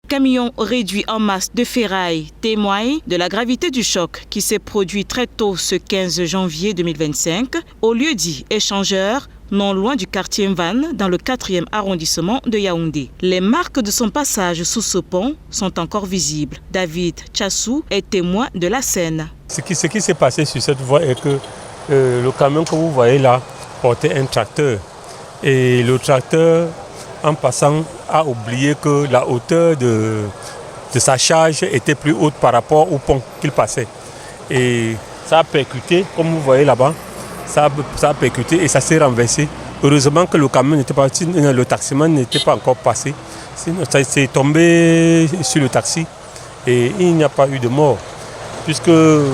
Camion réduit en masse de ferraille témoigne de la gravité du choc qui s'est produit très tôt ce 15 janvier 2025 au lieu dit échangeur, non loin du quartier Mvan, dans le 4e arrondissement de Yaoundé. Les marques de son passage sous ce pont sont encore visibles. David Tchassou est témoin de la scène. Ce qui s'est passé sur cette voie est que le camion que vous voyez là portait un tracteur. Et le tracteur, en passant, a oublié que la hauteur de sa charge était plus haute par rapport au pont qu'il passait. Et ça a percuté, comme vous voyez là-bas. Ça a percuté et ça s'est renversé. Heureusement que le camion n'était pas, le taximan n'était pas encore passé. Sinon, ça s'est tombé sur le taxi et il n'y a pas eu de mort. Puisque le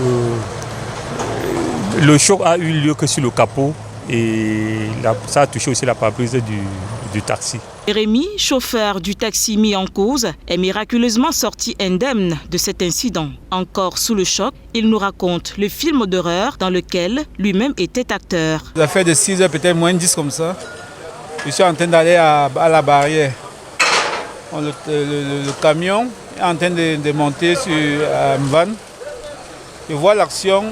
choc a eu lieu que sur le capot et ça a touché aussi la pare-brise du taxi. Jérémy, chauffeur du taxi mis en cause, est miraculeusement sorti indemne de cet incident. Encore sous le choc, il nous raconte le film d'horreur dans lequel lui-même était acteur. Ça fait de 6 heures, peut-être moins 10 comme ça. Je suis en train d'aller à la barrière. Le camion est en train de monter sur un van. Je vois l'action.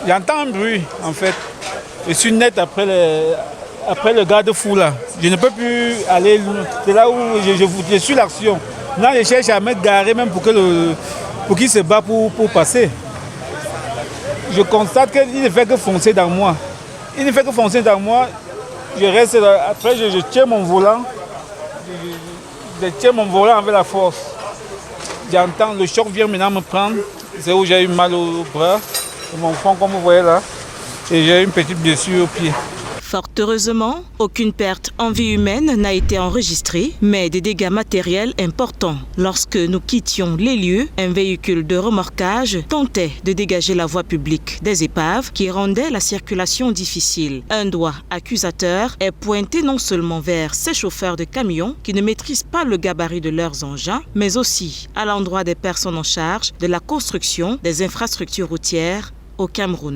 J'entends un bruit en fait. Je suis net après le garde-fou là. Je ne peux plus aller. C'est là où je suis l'action. Là, je cherche à mettre garé même pour qu'il se bat pour passer. Je constate qu'il ne fait que foncer dans moi. Il ne fait que foncer dans moi. Je reste là. Après, je tiens mon volant. Je tiens mon volant avec la force. J'entends le choc vient maintenant me prendre. C'est où j'ai eu mal au bras, au mon front comme vous voyez là. Et j'ai une petite blessure au pied. Fort heureusement, aucune perte en vie humaine n'a été enregistrée, mais des dégâts matériels importants. Lorsque nous quittions les lieux, un véhicule de remorquage tentait de dégager la voie publique des épaves qui rendait la circulation difficile. Un doigt accusateur est pointé non seulement vers ces chauffeurs de camions qui ne maîtrisent pas le gabarit de leurs engins, mais aussi à l'endroit des personnes en charge de la construction des infrastructures routières au Cameroun.